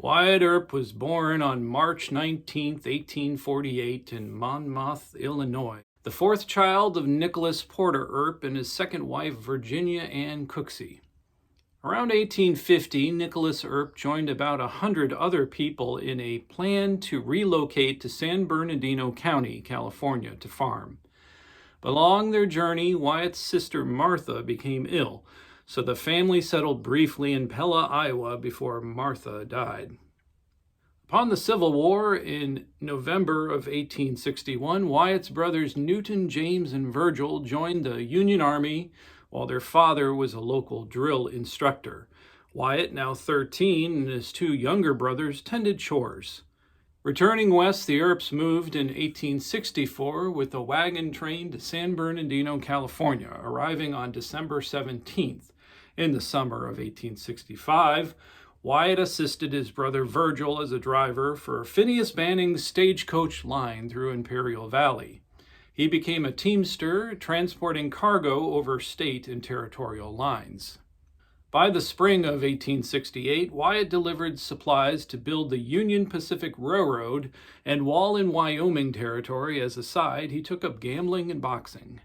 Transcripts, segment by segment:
Wyatt Earp was born on March 19, 1848 in Monmouth, Illinois, the fourth child of Nicholas Porter Earp and his second wife, Virginia Ann Cooksey. Around 1850, Nicholas Earp joined about 100 other people in a plan to relocate to San Bernardino County, California, to farm. But along their journey, Wyatt's sister Martha became ill, so the family settled briefly in Pella, Iowa, before Martha died. Upon the Civil War in November of 1861, Wyatt's brothers Newton, James, and Virgil joined the Union Army while their father was a local drill instructor. Wyatt, now 13, and his two younger brothers tended chores. Returning west, the Earps moved in 1864 with a wagon train to San Bernardino, California, arriving on December 17th. In the summer of 1865, Wyatt assisted his brother Virgil as a driver for Phineas Banning's stagecoach line through Imperial Valley. He became a teamster, transporting cargo over state and territorial lines. By the spring of 1868, Wyatt delivered supplies to build the Union Pacific Railroad, and while in Wyoming Territory as a side, he took up gambling and boxing.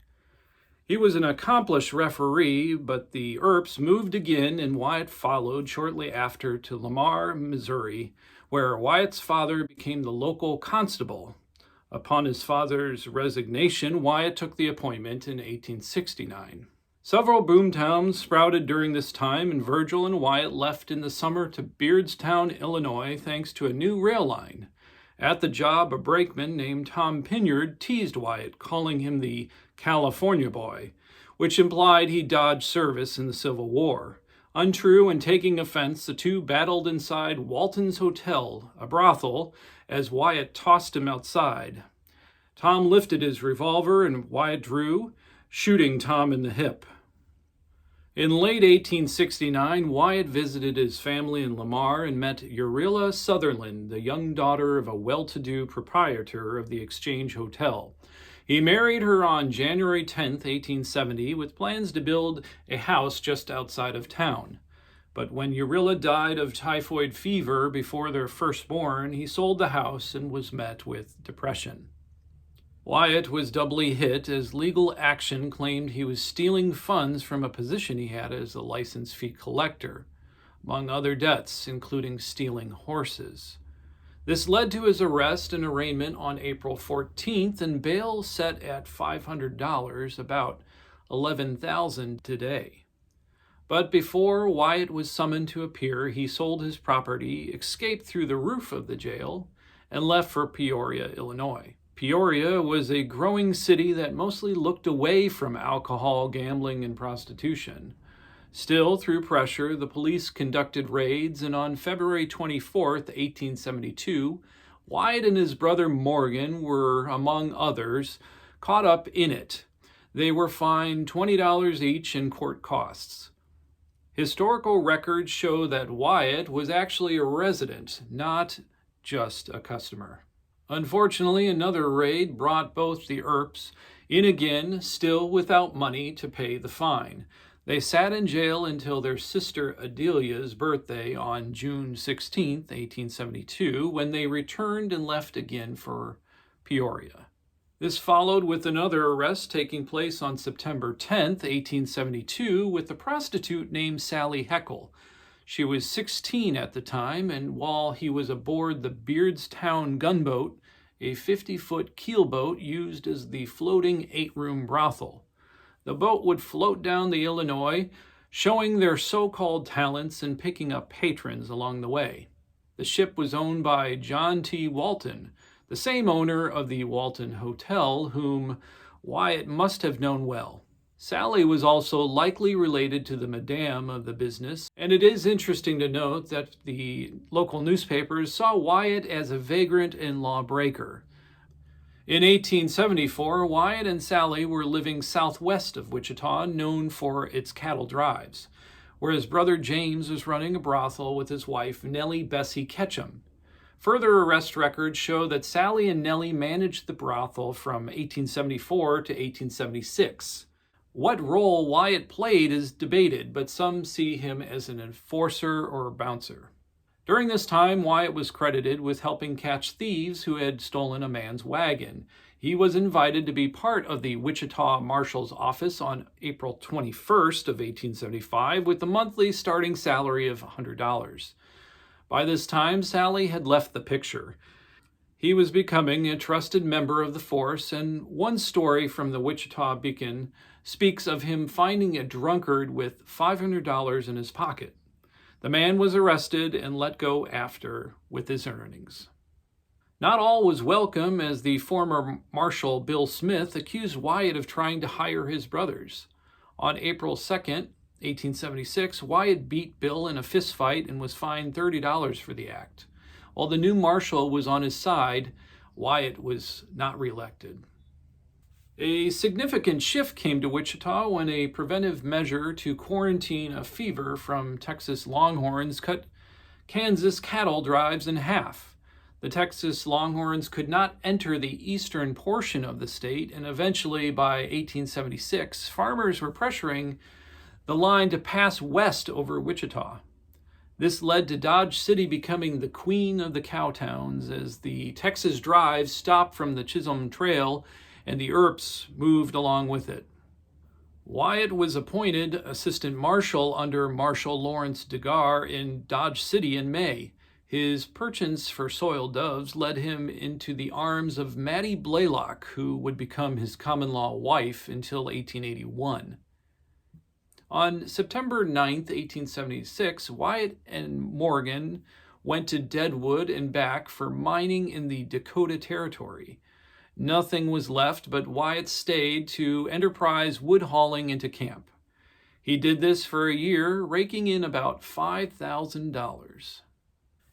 He was an accomplished referee, but the Earps moved again, and Wyatt followed shortly after to Lamar, Missouri, where Wyatt's father became the local constable. Upon his father's resignation, Wyatt took the appointment in 1869. Several boomtowns sprouted during this time, and Virgil and Wyatt left in the summer to Beardstown, Illinois, thanks to a new rail line. At the job, a brakeman named Tom Pinyard teased Wyatt, calling him the California boy, which implied he dodged service in the Civil War. Untrue and taking offense, the two battled inside Walton's Hotel, a brothel, as Wyatt tossed him outside. Tom lifted his revolver and Wyatt drew, shooting Tom in the hip. In late 1869, Wyatt visited his family in Lamar and met Urilla Sutherland, the young daughter of a well-to-do proprietor of the Exchange Hotel. He married her on January 10, 1870, with plans to build a house just outside of town. But when Urilla died of typhoid fever before their firstborn, he sold the house and was met with depression. Wyatt was doubly hit as legal action claimed he was stealing funds from a position he had as a license fee collector, among other debts, including stealing horses. This led to his arrest and arraignment on April 14th, and bail set at $500, about $11,000 today. But before Wyatt was summoned to appear, he sold his property, escaped through the roof of the jail, and left for Peoria, Illinois. Peoria was a growing city that mostly looked away from alcohol, gambling, and prostitution. Still, through pressure, the police conducted raids, and on February 24, 1872, Wyatt and his brother Morgan were, among others, caught up in it. They were fined $20 each in court costs. Historical records show that Wyatt was actually a resident, not just a customer. Unfortunately, another raid brought both the Earps in again, still without money to pay the fine. They sat in jail until their sister Adelia's birthday on June 16, 1872, when they returned and left again for Peoria. This followed with another arrest taking place on September 10, 1872, with a prostitute named Sally Heckle. She was 16 at the time, and while he was aboard the Beardstown gunboat, a 50-foot keelboat used as the floating 8-room brothel. The boat would float down the Illinois, showing their so-called talents and picking up patrons along the way. The ship was owned by John T. Walton, the same owner of the Walton Hotel, whom Wyatt must have known well. Sally was also likely related to the madame of the business, and it is interesting to note that the local newspapers saw Wyatt as a vagrant and lawbreaker. In 1874, Wyatt and Sally were living southwest of Wichita, known for its cattle drives, where his brother James was running a brothel with his wife Nellie Bessie Ketchum. Further arrest records show that Sally and Nellie managed the brothel from 1874 to 1876. What role Wyatt played is debated, but some see him as an enforcer or bouncer. During this time, Wyatt was credited with helping catch thieves who had stolen a man's wagon. He was invited to be part of the Wichita Marshal's office on April 21st of 1875 with the monthly starting salary of $100. By this time, Sally had left the picture. He was becoming a trusted member of the force, and one story from the Wichita Beacon speaks of him finding a drunkard with $500 in his pocket. The man was arrested and let go after with his earnings. Not all was welcome, as the former Marshal Bill Smith accused Wyatt of trying to hire his brothers. On April 2nd, 1876, Wyatt beat Bill in a fistfight and was fined $30 for the act. While the new marshal was on his side, Wyatt was not reelected. A significant shift came to Wichita when a preventive measure to quarantine a fever from Texas longhorns cut Kansas cattle drives in half. The Texas longhorns could not enter the eastern portion of the state, and eventually by 1876, farmers were pressuring the line to pass west over Wichita. This led to Dodge City becoming the queen of the cow towns as the Texas drives stopped from the Chisholm Trail and the Earps moved along with it. Wyatt was appointed assistant marshal under Marshal Lawrence Degar in Dodge City in May. His penchant for soiled doves led him into the arms of Mattie Blaylock, who would become his common-law wife until 1881. On September 9th, 1876, Wyatt and Morgan went to Deadwood and back for mining in the Dakota Territory. Nothing was left, but Wyatt stayed to enterprise wood hauling into camp. He did this for a year, raking in about $5,000.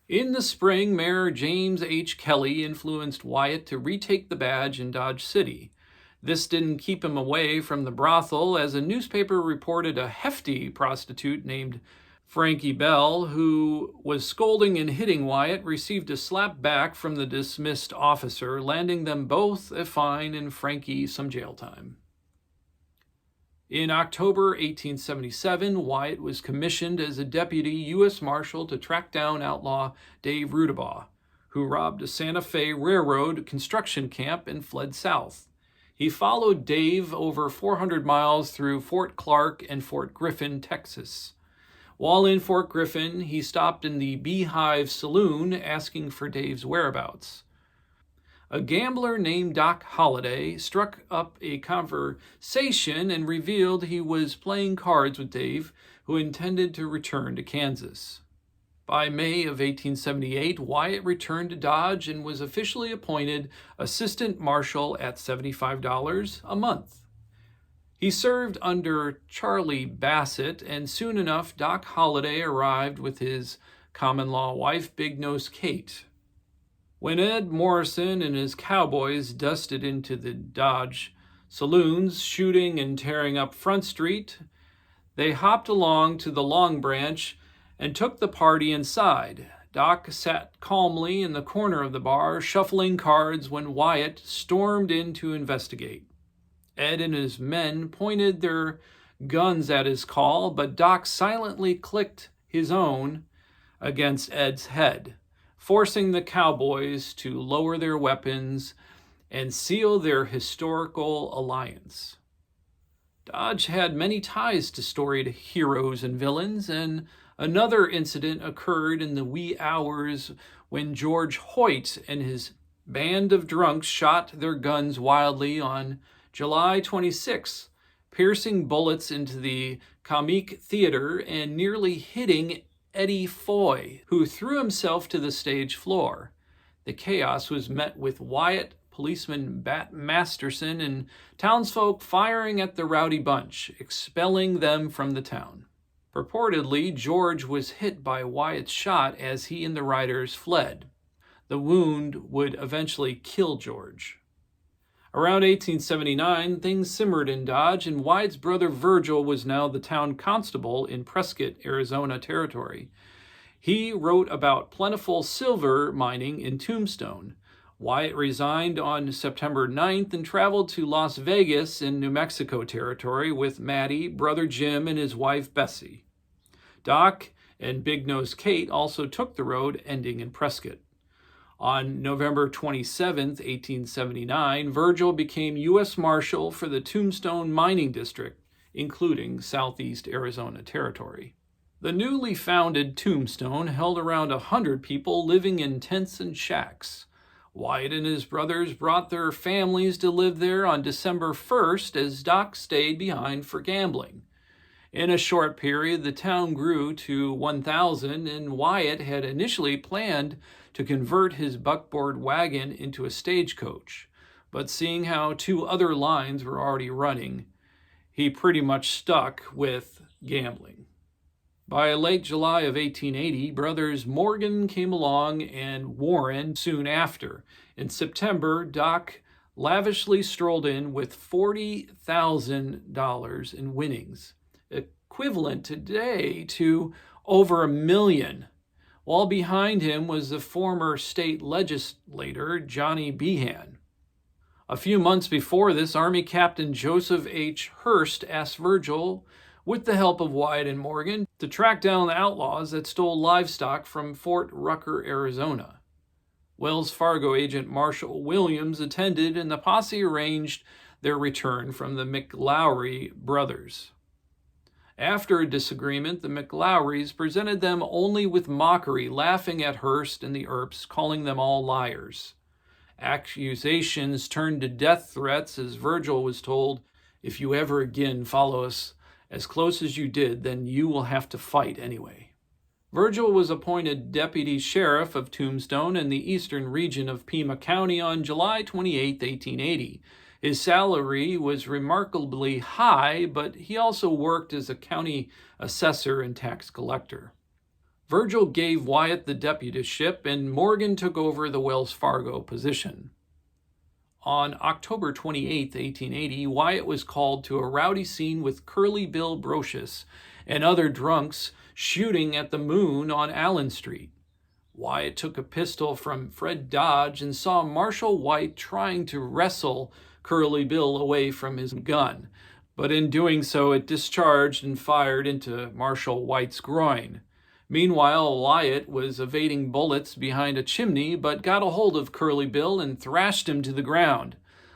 In the spring, Mayor James H. Kelly influenced Wyatt to retake the badge in Dodge City. This didn't keep him away from the brothel, as a newspaper reported a hefty prostitute named Frankie Bell, who was scolding and hitting Wyatt, received a slap back from the dismissed officer, landing them both a fine and Frankie some jail time. In October 1877, Wyatt was commissioned as a deputy U.S. Marshal to track down outlaw Dave Rudabaugh, who robbed a Santa Fe Railroad construction camp and fled south. He followed Dave over 400 miles through Fort Clark and Fort Griffin, Texas. While in Fort Griffin, he stopped in the Beehive Saloon asking for Dave's whereabouts. A gambler named Doc Holliday struck up a conversation and revealed he was playing cards with Dave, who intended to return to Kansas. By May of 1878, Wyatt returned to Dodge and was officially appointed assistant marshal at $75 a month. He served under Charlie Bassett, and soon enough Doc Holliday arrived with his common-law wife, Big Nose Kate. When Ed Morrison and his cowboys dusted into the Dodge saloons, shooting and tearing up Front Street, they hopped along to the Long Branch and took the party inside. Doc sat calmly in the corner of the bar, shuffling cards, when Wyatt stormed in to investigate. Ed and his men pointed their guns at his call, but Doc silently clicked his own against Ed's head, forcing the cowboys to lower their weapons and seal their historical alliance. Dodge had many ties to storied heroes and villains, and another incident occurred in the wee hours when George Hoyt and his band of drunks shot their guns wildly on July 26, piercing bullets into the Comique Theater and nearly hitting Eddie Foy, who threw himself to the stage floor. The chaos was met with Wyatt, policeman Bat Masterson, and townsfolk firing at the rowdy bunch, expelling them from the town. Purportedly, George was hit by Wyatt's shot as he and the riders fled. The wound would eventually kill George. Around 1879, things simmered in Dodge, and Wyatt's brother Virgil was now the town constable in Prescott, Arizona Territory. He wrote about plentiful silver mining in Tombstone. Wyatt resigned on September 9th and traveled to Las Vegas in New Mexico Territory with Mattie, brother Jim, and his wife Bessie. Doc and Big Nose Kate also took the road, ending in Prescott. On November 27, 1879, Virgil became U.S. Marshal for the Tombstone Mining District, including Southeast Arizona Territory. The newly founded Tombstone held around 100 people living in tents and shacks. Wyatt and his brothers brought their families to live there on December 1st as Doc stayed behind for gambling. In a short period, the town grew to 1,000, and Wyatt had initially planned to convert his buckboard wagon into a stagecoach. But seeing how 2 other lines were already running, he pretty much stuck with gambling. By late July of 1880, brothers Morgan came along and Warren soon after. In September, Doc lavishly strolled in with $40,000 in winnings, equivalent today to over $1 million, while behind him was the former state legislator Johnny Behan. A few months before this, Army Captain Joseph H. Hurst asked Virgil, with the help of Wyatt and Morgan, to track down the outlaws that stole livestock from Fort Rucker, Arizona. Wells Fargo agent Marshall Williams attended, and the posse arranged their return from the McLaury brothers. After a disagreement, the McLaurys presented them only with mockery, laughing at Hurst and the Earps, calling them all liars. Accusations turned to death threats, as Virgil was told, "If you ever again follow us as close as you did, then you will have to fight anyway." Virgil was appointed deputy sheriff of Tombstone in the eastern region of Pima County on July 28, 1880. His salary was remarkably high, but he also worked as a county assessor and tax collector. Virgil gave Wyatt the deputyship, and Morgan took over the Wells Fargo position. On October 28, 1880, Wyatt was called to a rowdy scene with Curly Bill Brocious and other drunks shooting at the Moon on Allen Street. Wyatt took a pistol from Fred Dodge and saw Marshal White trying to wrestle Curly Bill away from his gun, but in doing so it discharged and fired into Marshal White's groin. Meanwhile, Wyatt was evading bullets behind a chimney, but got a hold of Curly Bill and thrashed him to the ground.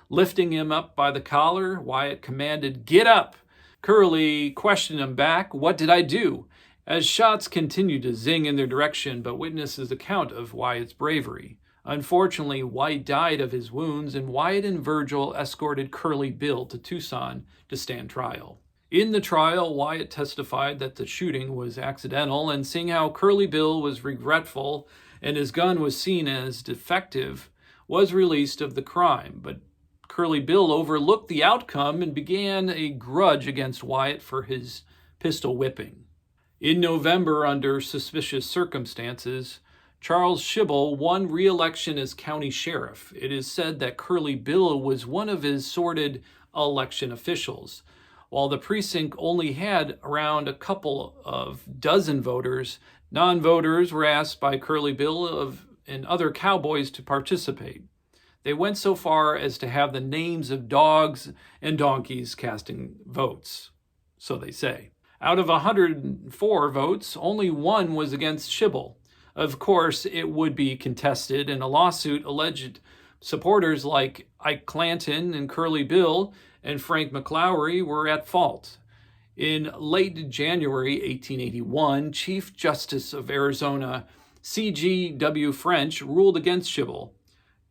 Lifting him up by the collar, Wyatt commanded, "Get up!" Curly questioned him back, "What did I do?" as shots continued to zing in their direction, but witnesses account of Wyatt's bravery. Unfortunately, White died of his wounds, and Wyatt and Virgil escorted Curly Bill to Tucson to stand trial. In the trial, Wyatt testified that the shooting was accidental, and seeing how Curly Bill was regretful and his gun was seen as defective, was released of the crime. But Curly Bill overlooked the outcome and began a grudge against Wyatt for his pistol whipping. In November, under suspicious circumstances, Charles Schibel won re-election as county sheriff. It is said that Curly Bill was one of his sordid election officials. While the precinct only had around a couple of dozen voters, non-voters were asked by Curly Bill and other cowboys to participate. They went so far as to have the names of dogs and donkeys casting votes, so they say. Out of 104 votes, only 1 was against Schibel. Of course, it would be contested, and a lawsuit alleged supporters like Ike Clanton and Curly Bill and Frank McLaury were at fault. In late January 1881, Chief Justice of Arizona C.G.W. French ruled against Schibel.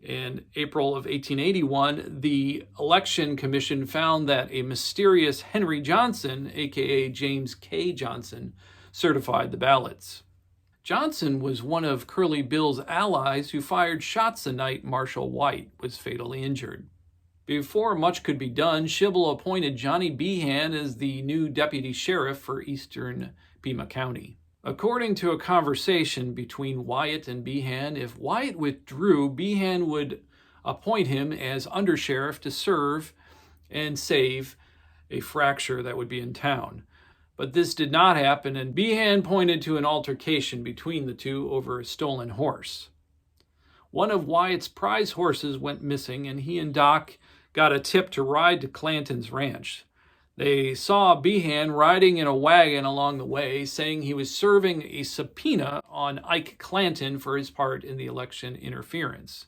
In April of 1881, the Election Commission found that a mysterious Henry Johnson, aka James K. Johnson, certified the ballots. Johnson was one of Curly Bill's allies who fired shots the night Marshal White was fatally injured. Before much could be done, Schibel appointed Johnny Behan as the new deputy sheriff for eastern Pima County. According to a conversation between Wyatt and Behan, if Wyatt withdrew, Behan would appoint him as undersheriff to serve and save a fracture that would be in town. But this did not happen, and Behan pointed to an altercation between the two over a stolen horse. One of Wyatt's prize horses went missing, and he and Doc got a tip to ride to Clanton's ranch. They saw Behan riding in a wagon along the way, saying he was serving a subpoena on Ike Clanton for his part in the election interference.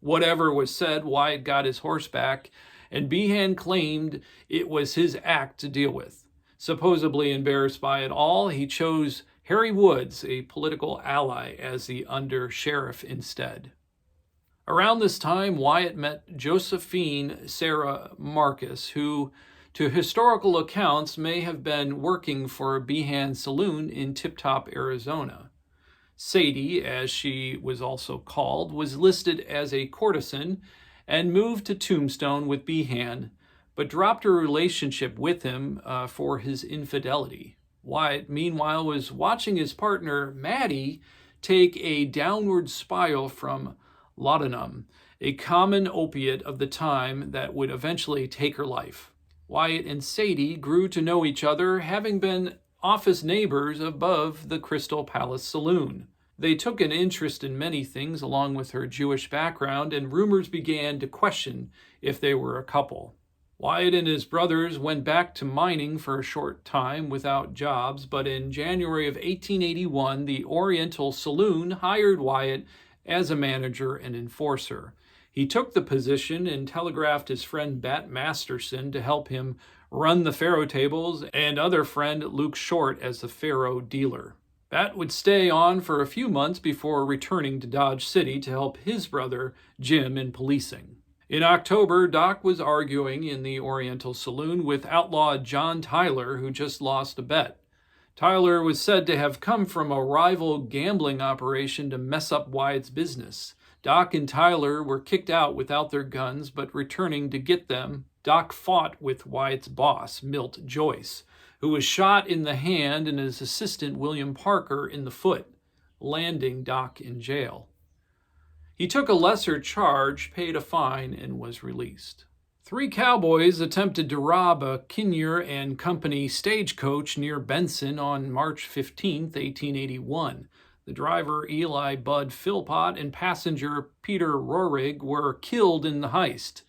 Whatever was said, Wyatt got his horse back, and Behan claimed it was his act to deal with. Supposedly embarrassed by it all, he chose Harry Woods, a political ally, as the under-sheriff instead. Around this time, Wyatt met Josephine Sarah Marcus, who, to historical accounts, may have been working for Behan Saloon in Tip Top, Arizona. Sadie, as she was also called, was listed as a courtesan and moved to Tombstone with Behan, but dropped her relationship with him for his infidelity. Wyatt, meanwhile, was watching his partner, Maddie, take a downward spiral from laudanum, a common opiate of the time that would eventually take her life. Wyatt and Sadie grew to know each other, having been office neighbors above the Crystal Palace Saloon. They took an interest in many things along with her Jewish background, and rumors began to question if they were a couple. Wyatt and his brothers went back to mining for a short time without jobs, but in January of 1881, the Oriental Saloon hired Wyatt as a manager and enforcer. He took the position and telegraphed his friend Bat Masterson to help him run the faro tables, and other friend Luke Short as the faro dealer. Bat would stay on for a few months before returning to Dodge City to help his brother Jim in policing. In October, Doc was arguing in the Oriental Saloon with outlaw John Tyler, who just lost a bet. Tyler was said to have come from a rival gambling operation to mess up Wyatt's business. Doc and Tyler were kicked out without their guns, but returning to get them, Doc fought with Wyatt's boss, Milt Joyce, who was shot in the hand and his assistant, William Parker, in the foot, landing Doc in jail. He took a lesser charge, paid a fine, and was released. 3 cowboys attempted to rob a Kinnear and Company stagecoach near Benson on March 15, 1881. The driver, Eli Bud Philpott, and passenger Peter Rohrig were killed in the heist.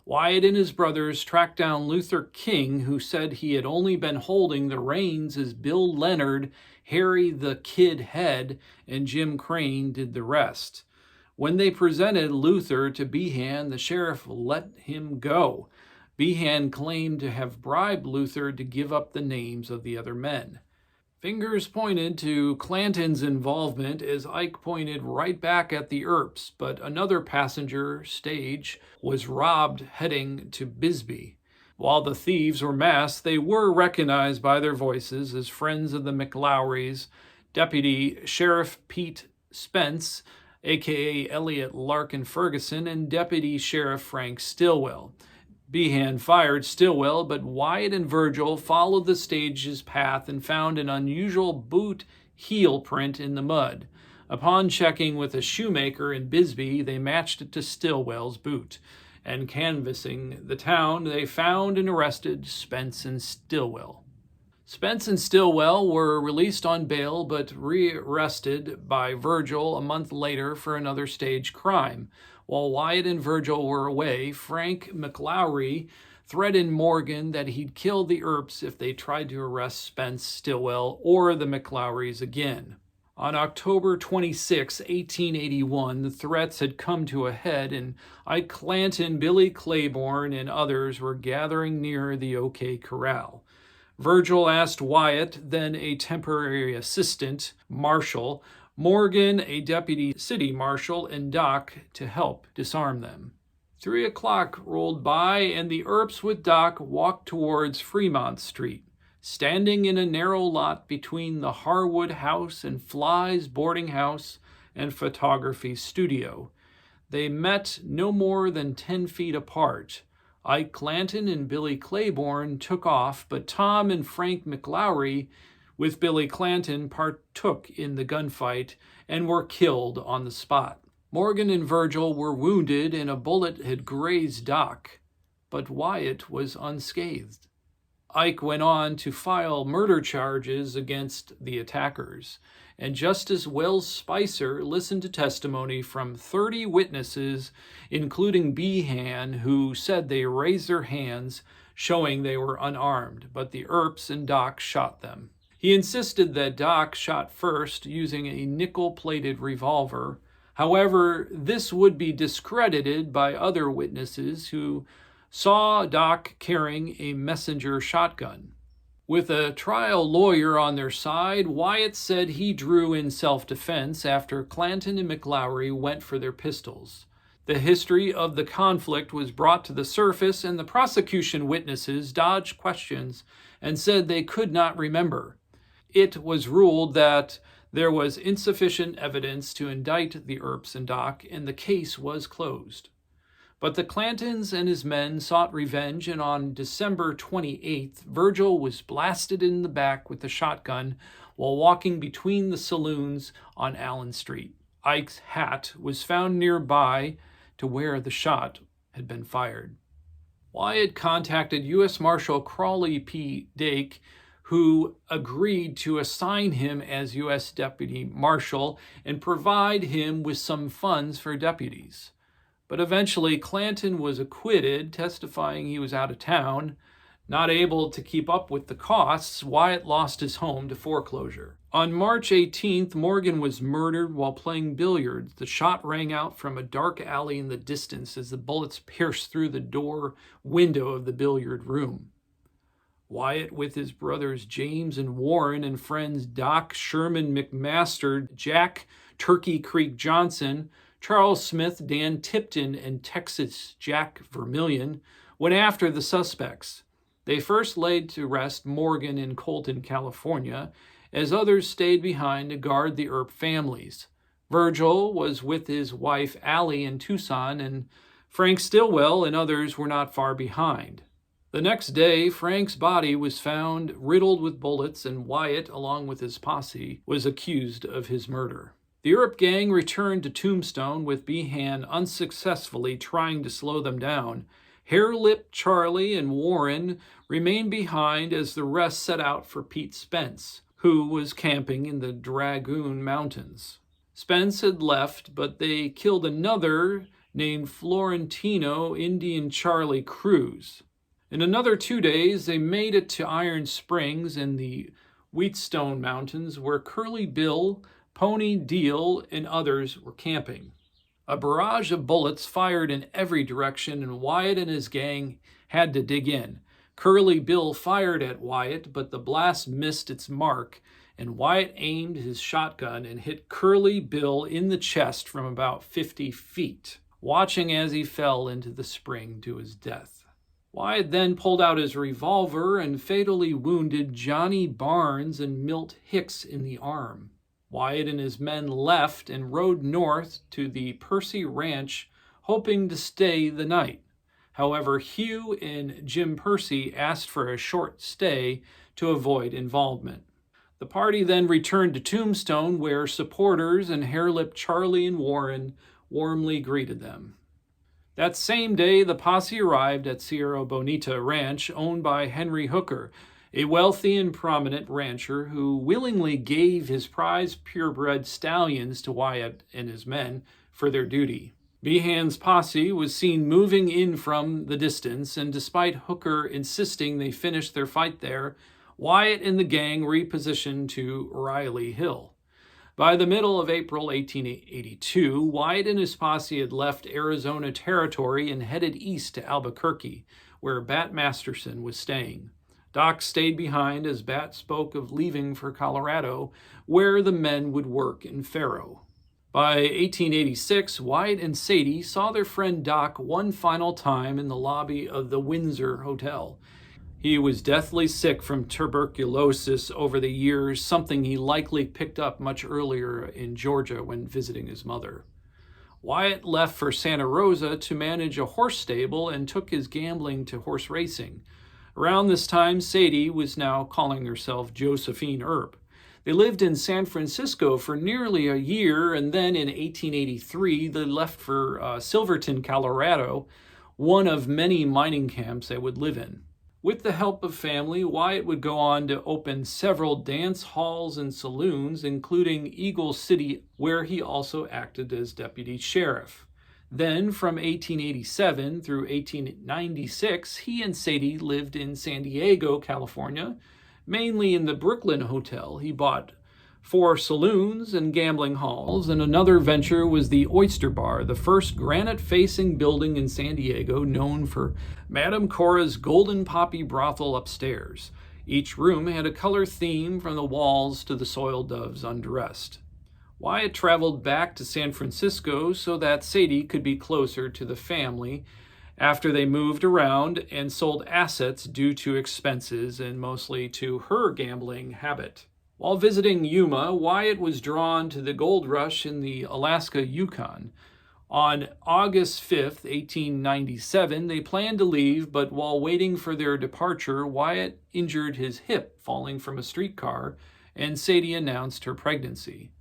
Wyatt and his brothers tracked down Luther King, who said he had only been holding the reins as Bill Leonard, Harry the Kid Head, and Jim Crane did the rest. When they presented Luther to Behan, the sheriff let him go. Behan claimed to have bribed Luther to give up the names of the other men. Fingers pointed to Clanton's involvement as Ike pointed right back at the Earps, but another passenger stage was robbed heading to Bisbee. While the thieves were masked, they were recognized by their voices as friends of the McLowrys, Deputy Sheriff Pete Spence, a.k.a. Elliot Larkin Ferguson, and Deputy Sheriff Frank Stillwell. Behan fired Stillwell, but Wyatt and Virgil followed the stage's path and found an unusual boot heel print in the mud. Upon checking with a shoemaker in Bisbee, they matched it to Stillwell's boot, and canvassing the town, they found and arrested Spence and Stillwell. Spence and Stillwell were released on bail, but rearrested by Virgil a month later for another stage crime. While Wyatt and Virgil were away, Frank McLowry threatened Morgan that he'd kill the Earps if they tried to arrest Spence, Stillwell, or the McLowrys again. On October 26, 1881, the threats had come to a head, and Ike Clanton, Billy Claiborne, and others were gathering near the OK Corral. Virgil asked Wyatt, then a temporary assistant marshal, Morgan, a deputy city marshal, and Doc to help disarm them. 3 o'clock rolled by, and the Earps with Doc walked towards Fremont Street, standing in a narrow lot between the Harwood House and Fly's boarding house and photography studio. They met no more than 10 feet apart. Ike Clanton and Billy Claiborne took off, but Tom and Frank McLowry, with Billy Clanton, partook in the gunfight and were killed on the spot. Morgan and Virgil were wounded, and a bullet had grazed Doc, but Wyatt was unscathed. Ike went on to file murder charges against the attackers, and Justice Wells Spicer listened to testimony from 30 witnesses, including Behan, who said they raised their hands, showing they were unarmed, but the Earps and Doc shot them. He insisted that Doc shot first using a nickel-plated revolver. However, this would be discredited by other witnesses who saw Doc carrying a messenger shotgun. With a trial lawyer on their side, Wyatt said he drew in self-defense after Clanton and McLaury went for their pistols. The history of the conflict was brought to the surface, and the prosecution witnesses dodged questions and said they could not remember. It was ruled that there was insufficient evidence to indict the Earps and Doc, and the case was closed. But the Clantons and his men sought revenge, and on December 28th, Virgil was blasted in the back with a shotgun while walking between the saloons on Allen Street. Ike's hat was found nearby to where the shot had been fired. Wyatt contacted U.S. Marshal Crawley P. Dake, who agreed to assign him as U.S. Deputy Marshal and provide him with some funds for deputies. But eventually, Clanton was acquitted, testifying he was out of town. Not able to keep up with the costs, Wyatt lost his home to foreclosure. On March 18th, Morgan was murdered while playing billiards. The shot rang out from a dark alley in the distance as the bullets pierced through the door window of the billiard room. Wyatt, with his brothers James and Warren and friends Doc Sherman McMaster, Jack Turkey Creek Johnson, Charles Smith, Dan Tipton, and Texas Jack Vermillion, went after the suspects. They first laid to rest Morgan in Colton, California, as others stayed behind to guard the Earp families. Virgil was with his wife Allie in Tucson, and Frank Stillwell and others were not far behind. The next day, Frank's body was found riddled with bullets, and Wyatt, along with his posse, was accused of his murder. The Earp gang returned to Tombstone, with Behan unsuccessfully trying to slow them down. Hair-Lip Charlie and Warren remained behind as the rest set out for Pete Spence, who was camping in the Dragoon Mountains. Spence had left, but they killed another named Florentino Indian Charlie Cruz. In another 2 days, they made it to Iron Springs in the Wheatstone Mountains, where Curly Bill, Pony Deal, and others were camping. A barrage of bullets fired in every direction, and Wyatt and his gang had to dig in. Curly Bill fired at Wyatt, but the blast missed its mark, and Wyatt aimed his shotgun and hit Curly Bill in the chest from about 50 feet, watching as he fell into the spring to his death. Wyatt then pulled out his revolver and fatally wounded Johnny Barnes and Milt Hicks in the arm. Wyatt and his men left and rode north to the Percy Ranch, hoping to stay the night. However, Hugh and Jim Percy asked for a short stay to avoid involvement. The party then returned to Tombstone, where supporters and Hair-Lip Charlie and Warren warmly greeted them. That same day, the posse arrived at Sierra Bonita Ranch, owned by Henry Hooker, a wealthy and prominent rancher who willingly gave his prized purebred stallions to Wyatt and his men for their duty. Behan's posse was seen moving in from the distance, and despite Hooker insisting they finish their fight there, Wyatt and the gang repositioned to Riley Hill. By the middle of April 1882, Wyatt and his posse had left Arizona Territory and headed east to Albuquerque, where Bat Masterson was staying. Doc stayed behind as Bat spoke of leaving for Colorado, where the men would work in Faro. By 1886, Wyatt and Sadie saw their friend Doc one final time in the lobby of the Windsor Hotel. He was deathly sick from tuberculosis over the years, something he likely picked up much earlier in Georgia when visiting his mother. Wyatt left for Santa Rosa to manage a horse stable and took his gambling to horse racing. Around this time, Sadie was now calling herself Josephine Earp. They lived in San Francisco for nearly a year, and then in 1883, they left for Silverton, Colorado, one of many mining camps they would live in. With the help of family, Wyatt would go on to open several dance halls and saloons, including Eagle City, where he also acted as deputy sheriff. Then, from 1887 through 1896, he and Sadie lived in San Diego, California, mainly in the Brooklyn Hotel. He bought 4 saloons and gambling halls, and another venture was the Oyster Bar, the first granite-facing building in San Diego known for Madame Cora's Golden Poppy brothel upstairs. Each room had a color theme from the walls to the soil doves undressed. Wyatt traveled back to San Francisco so that Sadie could be closer to the family after they moved around and sold assets due to expenses and mostly to her gambling habit. While visiting Yuma, Wyatt was drawn to the gold rush in the Alaska Yukon. On August 5, 1897, they planned to leave, but while waiting for their departure, Wyatt injured his hip falling from a streetcar, and Sadie announced her pregnancy.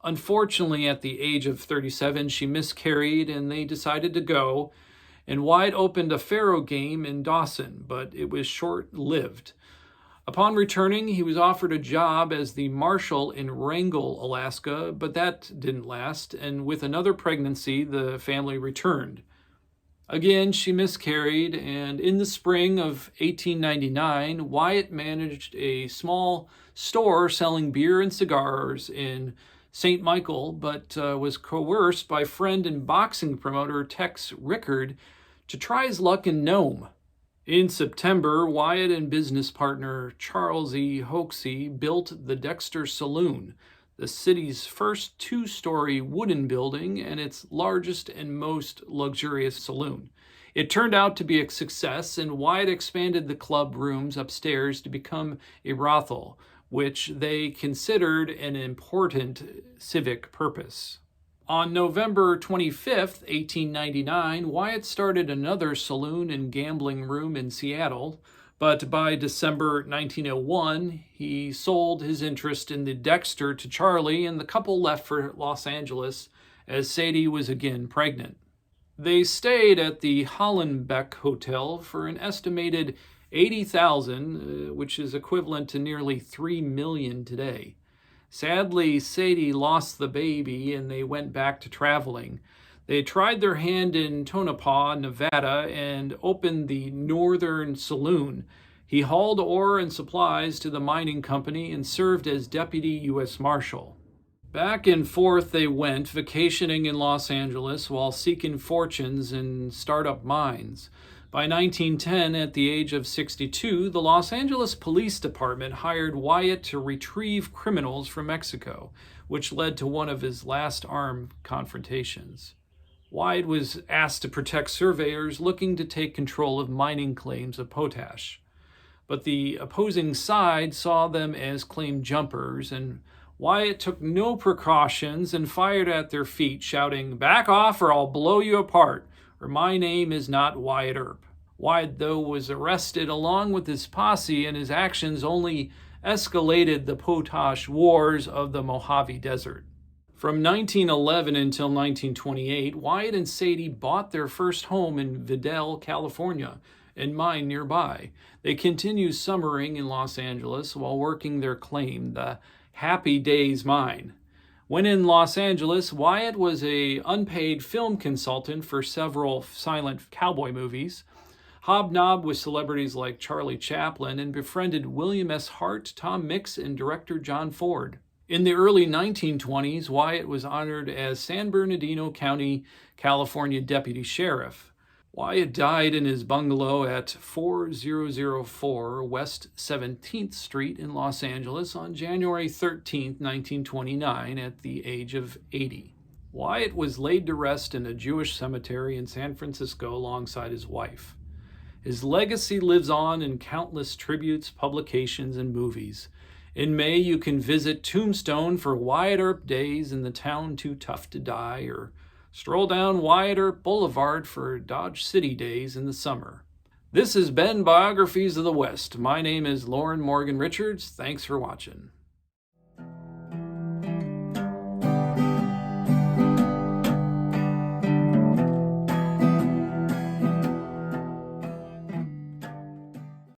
Unfortunately, at the age of 37, she miscarried and they decided to go, and Wyatt opened a faro game in Dawson, but it was short-lived. Upon returning, he was offered a job as the marshal in Wrangell, Alaska, but that didn't last, and with another pregnancy, the family returned. Again, she miscarried, and in the spring of 1899, Wyatt managed a small store selling beer and cigars in St. Michael, but was coerced by friend and boxing promoter Tex Rickard to try his luck in Nome. In September, Wyatt and business partner Charles E. Hoxie built the Dexter Saloon, the city's first 2-story wooden building and its largest and most luxurious saloon. It turned out to be a success, and Wyatt expanded the club rooms upstairs to become a brothel, which they considered an important civic purpose. On November 25, 1899, Wyatt started another saloon and gambling room in Seattle, but by December 1901, he sold his interest in the Dexter to Charlie, and the couple left for Los Angeles as Sadie was again pregnant. They stayed at the Hollenbeck Hotel for an estimated $80,000, which is equivalent to nearly $3 million today. Sadly, Sadie lost the baby and they went back to traveling. They tried their hand in Tonopah, Nevada, and opened the Northern Saloon. He hauled ore and supplies to the mining company and served as deputy U.S. Marshal. Back and forth they went, vacationing in Los Angeles while seeking fortunes in startup mines. By 1910, at the age of 62, the Los Angeles Police Department hired Wyatt to retrieve criminals from Mexico, which led to one of his last armed confrontations. Wyatt was asked to protect surveyors looking to take control of mining claims of potash. But the opposing side saw them as claim jumpers, and Wyatt took no precautions and fired at their feet, shouting, "Back off or I'll blow you apart, or my name is not Wyatt Earp." Wyatt, though, was arrested along with his posse, and his actions only escalated the potash wars of the Mojave Desert. From 1911 until 1928, Wyatt and Sadie bought their first home in Vidal, California, and mine nearby. They continued summering in Los Angeles while working their claim, the Happy Days Mine. When in Los Angeles, Wyatt was an unpaid film consultant for several silent cowboy movies, hobnobbed with celebrities like Charlie Chaplin, and befriended William S. Hart, Tom Mix, and director John Ford. In the early 1920s, Wyatt was honored as San Bernardino County, California Deputy Sheriff. Wyatt died in his bungalow at 4004 West 17th Street in Los Angeles on January 13, 1929, at the age of 80. Wyatt was laid to rest in a Jewish cemetery in San Francisco alongside his wife. His legacy lives on in countless tributes, publications, and movies. In May, you can visit Tombstone for Wyatt Earp Days in the Town Too Tough to Die, or stroll down Wyatt Earp Boulevard for Dodge City Days in the summer. This has been Biographies of the West. My name is Lorin Morgan-Richards. Thanks for watching.